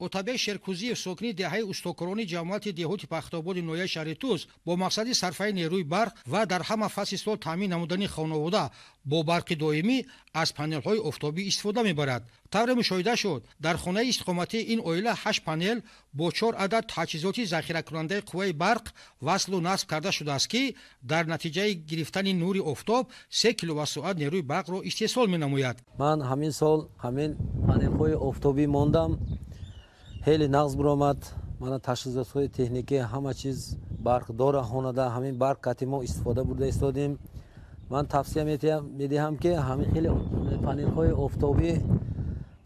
Отабек Шеркузиев, сокини деҳаи устокорони ҷамъияти деҳоти пахтободи ноҳияи шаҳри Туз бо мақсади сарфаи нерӯи барқ ва дар ҳама фасли сол таъмин намудани хонавода бо барқи доимӣ аз панелҳои офтобӣ истифода мебарад. тавре мушоҳида шуд, дар хонаи истиқоматии ин оила 8 панел бо 4 адад таҷҳизоти захиракунандаи қувваи барқ васлу насб карда шудааст ки дар натиҷаи гирифтани нури офтоб 3 киловаттсоат нерӯи барқро истеҳсол менамояд. ман ҳамин сол ҳамин панелҳои офтобӣ мондам. ҳели нағз буромад, мана ташхисотҳои техникӣ ҳама чиз барқдора хонада ҳамин барқ кати мо истифода бурда истодем. ман тавсия медиҳам ки ҳамин хеле панелҳои офтобӣ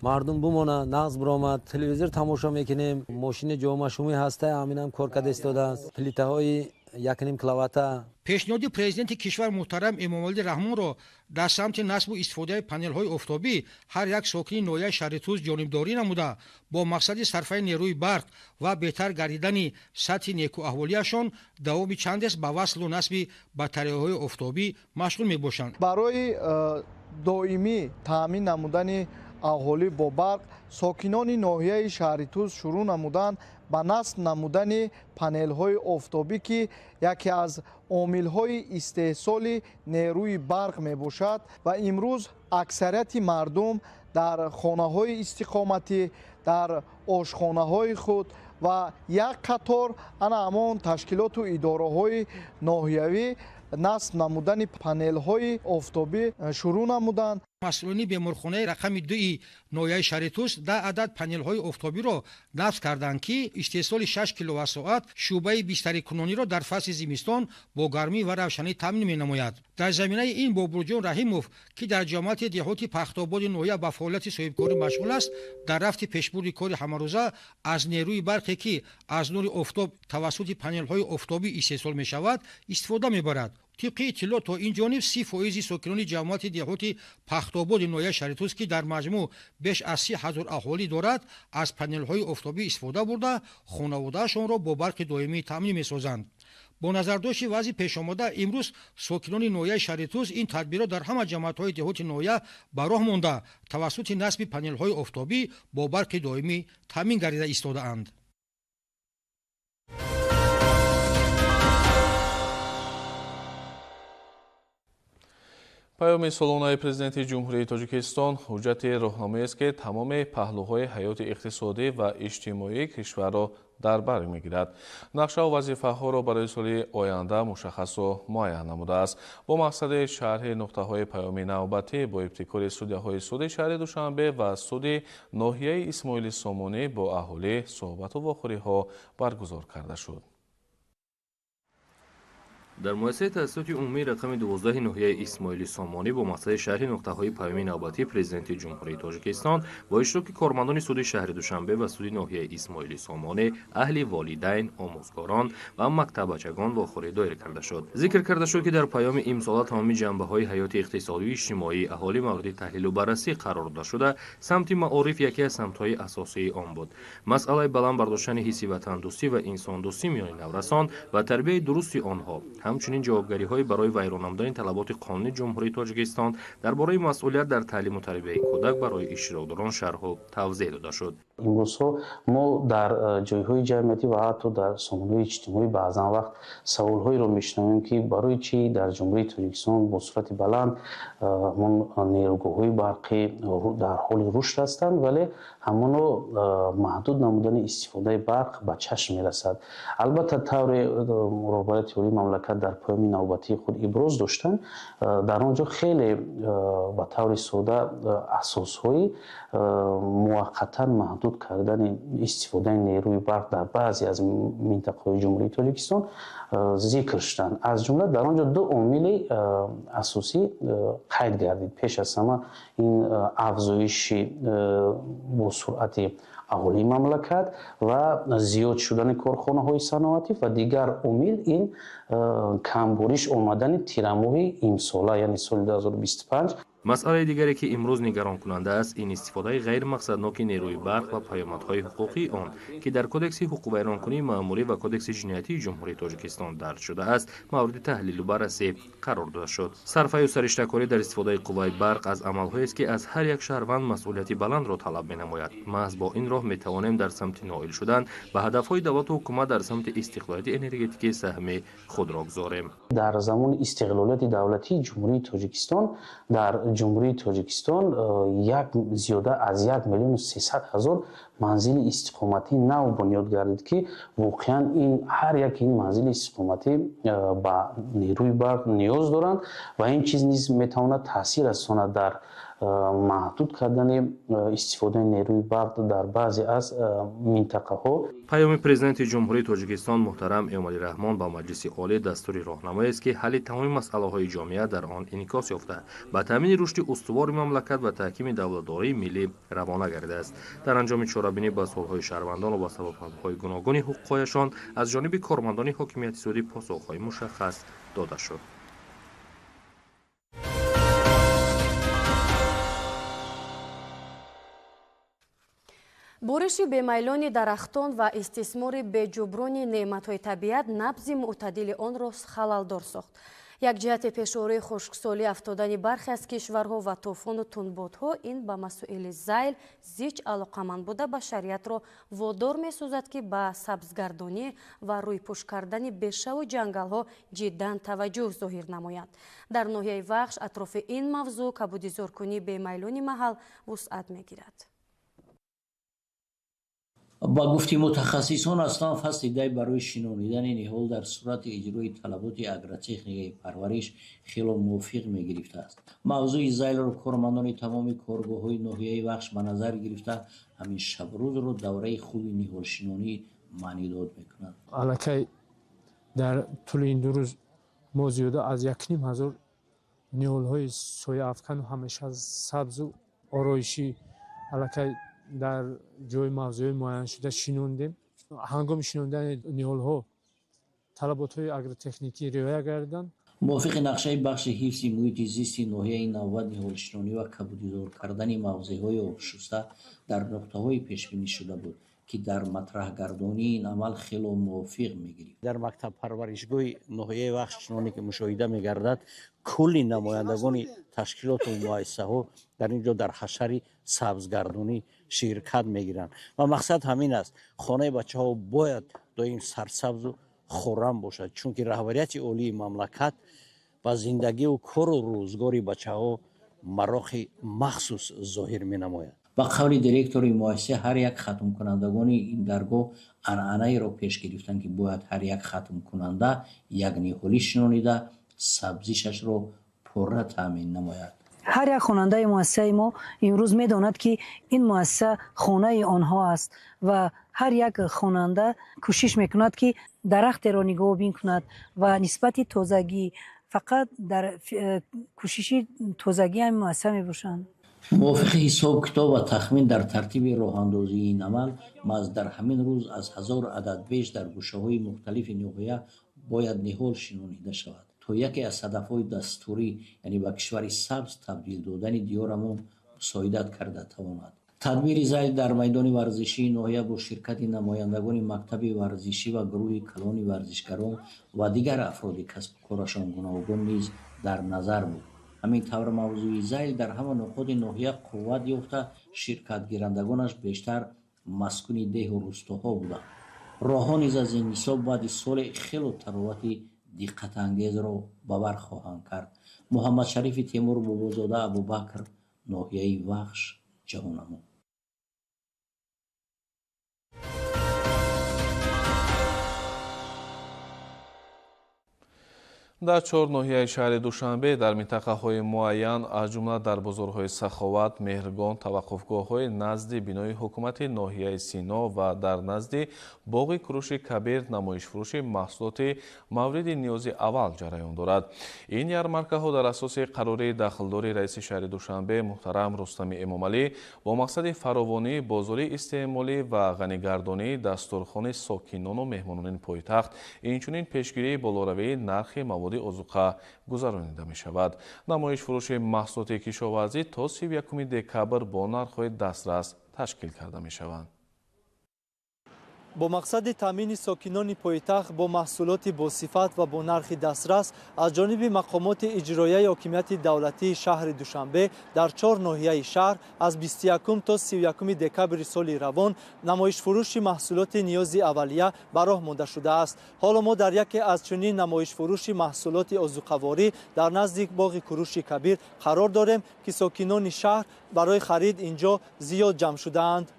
мардум бумона, нағз буромад, телевизор тамошо мекунем, мошини ҷомашумӣ ҳаста ҳаминам кор карда истодааст, плитаҳои 1.5 киловатта. пешниҳоди президенти кишвар муҳтарам эмомалӣ раҳмонро дар самти насбу истифодаи панелҳои офтобӣ ҳар як сокини ноҳияи шаҳри Туз ҷонибдорӣ намуда бо мақсади сарфаи нерӯи барқ ва беҳтар гардидани сатҳи некуаҳволиашон давоми чандест ба васлу насби батареяҳои офтобӣ машғул мебошанд. барои доимӣ таъмин намудани аҳолӣ бо барқ сокинони ноҳияи шаҳри Туз шурӯъ намуданд ба насб намудани панелҳои офтобӣ ки яке аз омилҳои истеҳсоли нерӯи барқ мебошад ва имрӯз аксарияти мардум дар хонаҳои истиқоматӣ дар ошхонаҳои худ ва як қатор ана ҳамон ташкилоту идораҳои ноҳиявӣ насб намудани панелҳои офтобӣ шурӯъ намуданд. масъулини беморхонаи рақами 2 ноҳияи шаҳри Туз 10 адад панелҳои офтобиро насб карданд ки истеҳсоли 6 киловаттсоат шӯъбаи бистарикунониро дар фасли зимистон бо гармӣ ва равшанӣ таъмин менамояд. дар заминаи ин Бобурҷон Раҳимов ки дар ҷамоати деҳоти Пахтободи ноҳия ба фаъолияти соҳибкорӣ машғул аст, дар рафти пешбурди кори ҳамарӯза аз нерӯи барқе ки аз нури офтоб тавассути панелҳои офтобӣ истеҳсол мешавад истифода мебарад. طبق اطلاع تا این جانب 30% ساکنان جماعت دهاتی پختاباد ناحیه شهر توس که در مجموع بیش از 30,000 اهالی دارد از پنل های آفتابی استفاده برده خانواده‌شان را با برق دائمی تامین می‌سازند. با نظرداشت وضع پیش آمده امروز ساکنان ناحیه شهر توس این تدبیرات در همه جماعت‌های دهات ناحیه به راه مانده توسط نصب پنل‌های آفتابی با برق دائمی تامین گردیده ایستاده‌اند. паёми солонаи президенти ҷумҳурии тоҷикистон ҳуҷҷати роҳномаест ки тамоми паҳлӯҳои ҳаёти иқтисодӣ ва иҷтимоии кишварро дар бар мегирад. нақшаву вазифаҳоро барои соли оянда мушаххасу муайян намудааст. бо мақсади шарҳи нуқтаҳои паёми навбатӣ бо ибтикори судяҳои суди шаҳри Душанбе ва суди ноҳияи Исмоили Сомонӣ бо аҳолӣ суҳбату вохӯриҳо баргузор карда шуд. дар муассисаи таъссисоти умумии рақами 12 ноҳияи Исмоили Сомонӣ бо мақсади шарҳи нуқтаҳои паёми навбатӣ президенти ҷумҳурии Тоҷикистон бо иштироки кормандони суди шаҳри Душанбе ва суди ноҳияи Исмоили Сомонӣ, аҳли волидайн, омӯзгорон ва мактабачагон вохӯрӣ доир карда шуд. зикр карда шуд ки дар паёми имсола тамоми ҷанбаҳои ҳаёти иқтисодию иҷтимоӣ аҳолӣ мавриди таҳлилу баррасӣ қарор дода шуда, самти маориф яке аз самтҳои асосии он буд. масъалаи баланд бардоштани ҳисси ватандӯстӣ ва инсондӯстӣ миёни наврасон ва тарбияи дурусти онҳо, ҳамчунин ҷавобгариҳои барои вайрон намудани талаботи қонунии ҷумҳурии Тоҷикистон дар бораи масъулият дар таълиму тарбияи кӯдак барои иштирокдорон шарҳу тавзеҳ дода шуд. имрӯзҳо мо дар ҷойҳои ҷамъиятӣ ва ҳатто дар сомонаҳои иҷтимоӣ баъзан вақт саволҳоеро мешунавем ки барои чӣ дар ҷумҳурии Тоҷикистон бо суръати баланд ҳамон нерӯгоҳҳои барқӣ дар ҳоли рушд ҳастанд, вале ҳамоно маҳдуд намудани истифодаи барқ ба чашм мерасад. албатта тавре роҳбарияти олии мамлакат дар паёми навбатии худ иброз доштанд, дар он ҷо хеле ба таври сода асосҳои муваққатан маҳдуд кардани истифодаи нерӯи барқ дар баъзе аз минтақаҳои ҷумҳурии Тоҷикистон зикр шуданд. аз ҷумла дар он ҷо ду омили асосӣ қайд гардид. пеш аз ҳама ин афзоиши бо суръати аҳолии мамлакат ва зиёд шудани корхонаҳои саноатӣ ва дигар омил ин камбориш омадани тирамоҳи имсола, яъне соли 2025. масъалаи дигаре ки имрӯз нигаронкунанда аст, ин истифодаи ғайримақсадноки нерӯи барқ ва паёмадҳои ҳуқуқии он ки дар кодекси ҳуқуқвайронкунии маъмурӣ ва кодекси ҷиноятии ҷумҳурии Тоҷикистон дарҷ шудааст, мавриди таҳлилу баррасӣ қарор дода шуд. сарфаю сариштакорӣ дар истифодаи қувваи барқ аз амалҳоест ки аз ҳар як шаҳрванд масъулияти баландро талаб менамояд. маҳз бо ин роҳ метавонем дар самти ноил шудан ба ҳадафҳои давлату ҳукумат дар самти истиқлолияти энергетикӣ саҳми худро гузорем. дар замони истиқлолияти давлатии ҷумҳурии Тоҷикистон дар ҷумҳурии Тоҷикистон зиёда аз 1,300,000 манзили истиқоматӣ нав бунёд гардид ки воқеан ҳар як ин манзили истиқоматӣ ба нерӯи барқ ниёз доранд ва ин чиз низ метавонад таъсир расонад дар маҳдуд кардани истифодаи нерӯи барқ дар баъзе аз минтақаҳо. паёми президенти ҷумҳурии Тоҷикистон муҳтарам Эмомалӣ Раҳмон ба маҷлиси олӣ дастури роҳнамоест ки ҳалли тамоми масъалаҳои ҷомеа дар он инъикос ёфта ба таъмини рушди устувори мамлакат ва таҳкими давлатдории миллӣ равона гардидааст. дар анҷоми чора نظربینی به سوالهای شهروندان و با سببهای گوناگون حقوقهایشان از جانب کارمندان حاکمیت سعودی پاسخهای مشخص داده شد. бориши бемайлони дарахтон ва истисмори беҷуброни неъматҳои табиат набзи мӯътадили онро халалдор сохт. як ҷиҳати пешории хушксолӣ афтодани бархе аз кишварҳо ва тӯфону тунбодҳо ин ба масъули зайл зич алоқаманд буда башариятро водор месозад ки ба сабзгардонӣ ва рӯйпӯш кардани бешаву ҷангалҳо ҷиддан таваҷҷӯҳ зоҳир намоянд. дар ноҳияи вахш атрофи ин мавзӯъ кабудизоркунии бемайлони маҳал вусъат мегирад. با گفته متخصصان اصلا فصل دای برای شنونیدن نهال در صورت اجرای طلبات اگرتکنیک پرورش خیلی موافق می گرفته است. موضوع زایل را کارمندان تمام کارگاه‌های ناحیه بخش به نظر گرفته همین شب روز رو دوره خوبی نهال شنونی معنی داد میکنند. الکی در طول این دو روز ما زیاده از 1,500 نهال‌های سایه افکن و همیشه سبز و آرایشی الکی در جای موضوع معین شده شنوندیم. هنگام شنوندن نهال‌ها طلبات‌های اگرتکنیکی رعایت کردند. موافق نقشه بخش حفظ محیط زیست ناحیه 90 نهال شنونی و کبودی‌دار کردن موضوع‌های آبشسته در نقطه‌های پیش‌بینی شده بود که در مطرح گردانی این عمل خیلی موافق می‌گیریم. در مکتب پرورشگاه ناحیه بخش شنونی که مشاهده می‌گردد کلی نمایندگان تشکیلات و مؤسسه‌ها در اینجا در حشر سبزگردانی شرکت می‌گیرند و مقصد همین است خانه بچه‌ها باید دائم سرسبز و خرم باشد چون که رهبریت عالی مملکت و زندگی و کار و روزگار بچه‌ها مراحل مخصوص ظاهر می‌نماید. با قول دیرکتور مؤسسه هر یک ختم کنندگان این درگاه عنعنه‌ای را پیش گرفتند که باید هر یک ختم کننده یک نهالی شنونیده سبزیشش را پره تامین نماید. هر یک خواننده مؤسسه ما امروز میداند که این مؤسسه خانه آنها است و هر یک خواننده کوشش میکند که درخت را نگاه بین کند و نسبت تازگی فقط در کوشش تازگی هم مؤسسه میباشند. موافق حساب کتاب و تخمین در ترتیب راه اندازی این عمل ما در همین روز از 1000 عدد بیش در گوشه‌های مختلف ناحیه باید نهال شنونیده شود تا یکی از هدف‌های دستوری یعنی به کشوری سبز تبدیل دادن دیارمون مساعدت کرده تواند. تدبیر زایل در میدان ورزشی ناحیه با شرکت نمایندگان مکتب ورزشی و گروه کلان ورزشکاران و دیگر افراد کسب کارشان گوناگون نیز در نظر بود. همین طور موضوع زایل در همان نقاط ناحیه قوت یافته شرکت گیرندگانش بیشتر مسکون ده و روستاها بودند. راهها نیز از این حساب بعد سال خیلی تراوتی دقت انگیز را باور خواهند کرد. محمد شریف تیمور بابازاده ابوبکر ناحیه وخش جهانمو. در 4 ناحیه شهر دوشنبه در منطقه‌های معین از جمله در بازارهای سخاوت، مهرگان، توقفگاه‌های نزد بینای حکومت ناحیه سینا و در نزد باغ کروش کبیر نمایش فروش محصولات مورد نیاز اول جریان دارد. این یارمارکه‌ها در اساس قرار دخلدار رئیس شهر دوشنبه محترم رستم امامعلی با مقصد فراوانی بازار استعمالی و غنی‌گردانی دسترخوان ساکنان و مهمانان پایتخت اینچنین پیشگیری بالاروی نرخ مواد آذوقه گذرانیده می شود. نمایش فروش محصولات کشاورزی تا 31 دکبر با نرخ‌های دسترس تشکیل کرده می شوند. با مقصد تامین ساکنان پایتخت با محصولات با صفت و با نرخ دسترس از جانب مقامات اجرایی حاکمیت دولتی شهر دوشنبه در 4 ناحیه شهر از 21 تا 31 دکبر سال روان نمایش فروش محصولات نیاز اولیه به راه مانده شده است. حالا ما در یکی از چنین نمایش فروش محصولات آذوقه‌واری در نزدیک باغ کروش کبیر قرار داریم که ساکنان شهر برای خرید اینجا زیاد جمع شده‌اند.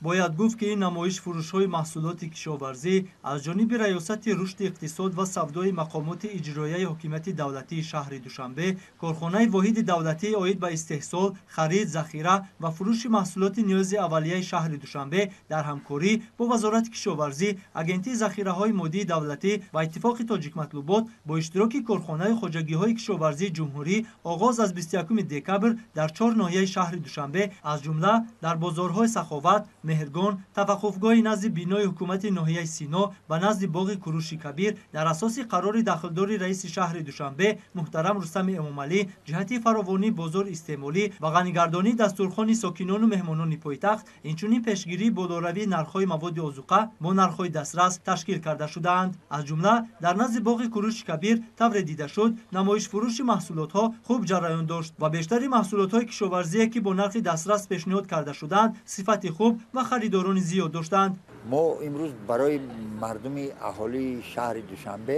бояд гуфт ки ин намоиш фурӯшҳои маҳсулоти кишоварзӣ аз ҷониби раёсати рушди иқтисод ва савдои мақомоти иҷроияи ҳокимияти давлатии шаҳри Душанбе, корхонаи воҳиди давлатии оид ба истеҳсол, харид, захира ва фурӯши маҳсулоти ниёзи аввалияи шаҳри Душанбе дар ҳамкорӣ бо вазорати кишоварзӣ, агентии захираҳои моддии давлатӣ ва иттифоқи тоҷикматлубот бо иштироки корхонаи хоҷагиҳои кишоварзии ҷумҳурӣ оғоз аз 21 декабр дар 4 ноҳияи шаҳри Душанбе, аз ҷумла дар бозорҳои Саховат, Меҳргон, таваққуфгоҳи назди бинои ҳукумати ноҳияи Сино ва назди боғи Куруши Кабир дар асоси қарори дахлдори раиси шаҳри Душанбе муҳтарам Рустами Эмомалӣ ҷиҳати фаровонии бозор истеъмолӣ ва ғанигардонии дастурхони сокинону меҳмонони пойтахт, инчунин пешгирии болоравии нархҳои маводи озуқа бо нархҳои дастрас ташкил карда шудаанд. Аз ҷумла дар назди боғи Куруши Кабир тавре дида шуд, намоишфурӯши маҳсулотҳо хуб ҷараён дошт ва бештари маҳсулотҳои кишоварзие ки бо нархи дастрас пешниҳод карда шуданд, сифати хуб ва харидорони зиёд доштанд. мо имрӯз барои мардуми аҳолии шаҳри Душанбе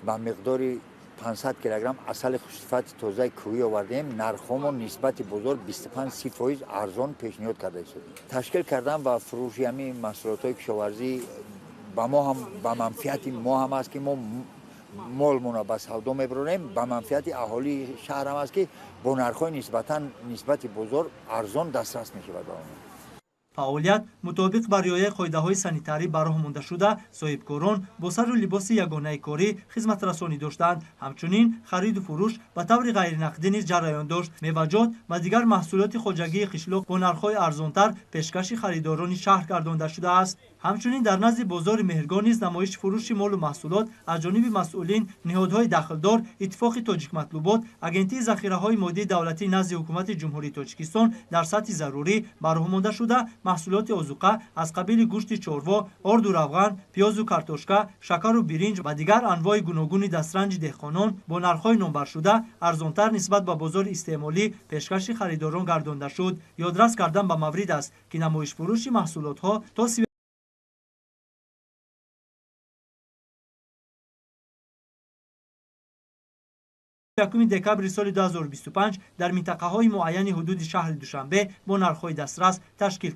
ба миқдори 500 килограмм асали хушсифати тозаи кӯҳӣ овардаем. Нархҳомо нисбати бозор 25-30% арзон пешниҳод карда истодем. Ташкил кардан ва фурӯши ҳамин маҳсулотҳои кишоварзӣ ба мо ҳам ба манфиати мо ҳам аст ки мо молмона ба савдо мебарем, ба манфиати аҳолии шаҳр ҳам аст ки бо нархҳои нисбати бозор арзон дастрас мешавад ба онҳо. фаъолият мутобиқ ба риояи қоидаҳои санитарӣ ба роҳ монда шуда, соҳибкорон бо сару либоси ягонаи корӣ хизматрасонӣ доштанд. Ҳамчунин хариду фурӯш ба таври ғайринақдӣ низ ҷараён дошт. Меваҷот ва дигар маҳсулоти хоҷагии қишлоқ бо нархҳои арзонтар пешкаши харидорони шаҳр гардонда шудааст. ҳамчунин дар назди бозори Меҳргон низ намоиши фурӯши молу маҳсулот аз ҷониби масъулин, ниҳодҳои дахлдор, иттифоқи тоҷикматлубот, агентии захираҳои моддии давлатӣ назди ҳукумати ҷумҳурии Тоҷикистон дар сатҳи зарурӣ ба роҳ монда шуда, маҳсулоти озуқа аз қабили гӯшти чорво, орду равған, пиёзу картошка, шакару биринҷ ва дигар анвои гуногуни дастранҷи деҳқонон бо нархҳои номбаршуда арзонтар нисбат ба бозори истеъмолӣ пешкаши харидорон гардонда шуд. Ёдрас кардан ба маврид аст ки намоишфурӯши маҳсулотҳо то 1 декабри соли 2025 дар минтақаҳои муайяни ҳудуди шаҳри Душанбе бо нархҳои дастрас ташкил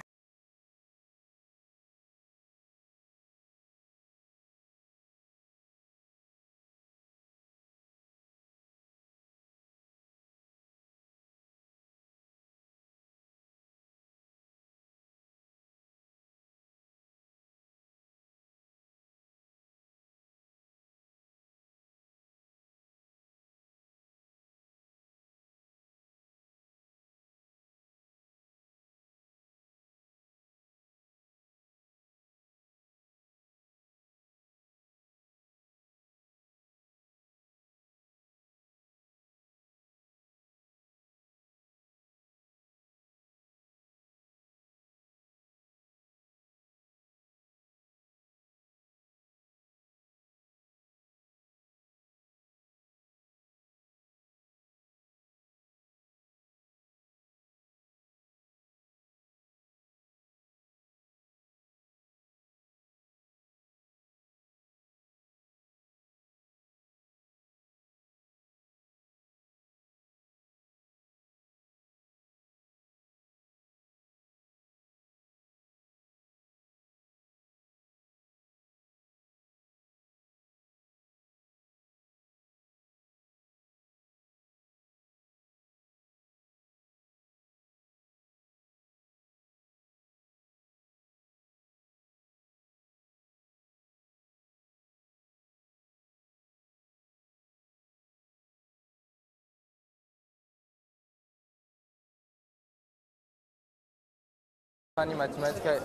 فنی متماتیک که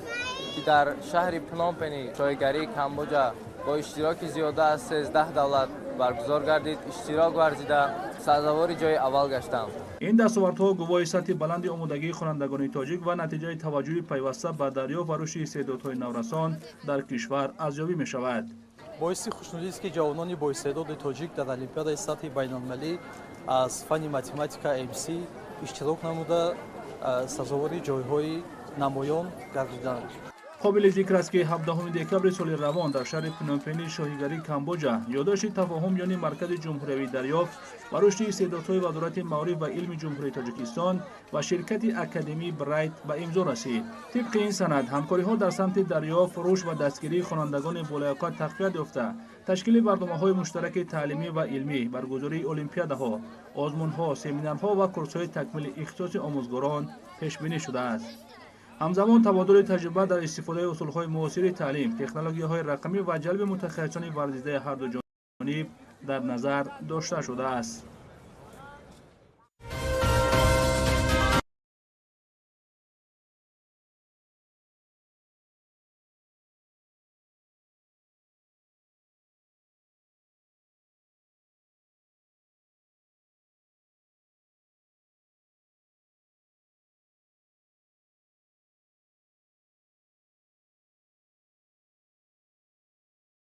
در شهر پنومپنی جایگری کامبوجا با اشتراک زیاده از 13 دولت برگزار گردید. اشتراک ورزیده سزاوار جای اول گشتم. این دستاوردها گواهی سطح بلند آمادگی خوانندگان تاجیک و نتیجه توجه پیوسته به دریافت و رشد استعدادهای نورسان در کشور ارزیابی می شود. باعث خوشنودی است که جوانان با استعداد تاجیک در المپیاد سطح بین‌المللی از فن متماتیک MC اشتراک نموده سزاوار جایهای نمایان گردیدند. قابل ذکر است که 17 دکبر سال روان در شهر پنومپنی شاهیگری کامبوجا یادداشت تفاهم میان مرکز جمهوری دریافت و رشد استعدادهای وزارت معارف و علم جمهوری تاجیکستان و شرکت اکادمی برایت به امضا رسید. طبق این سند همکاری‌ها در سمت دریافت، رشد و دستگیری خوانندگان بالیاقت تقویت یافته، تشکیل برنامه‌های مشترک تعلیمی و علمی، برگزاری المپیادها، آزمون‌ها، سمینارها و کورس‌های تکمیل اختصاص آموزگاران پیش بینی شده است. همزمان تبادل تجربه در استفاده اصولهای معاصر تعلیم، تکنولوژی‌های رقمی و جلب متخصصان ورزیده هر دو جانب در نظر داشته شده است.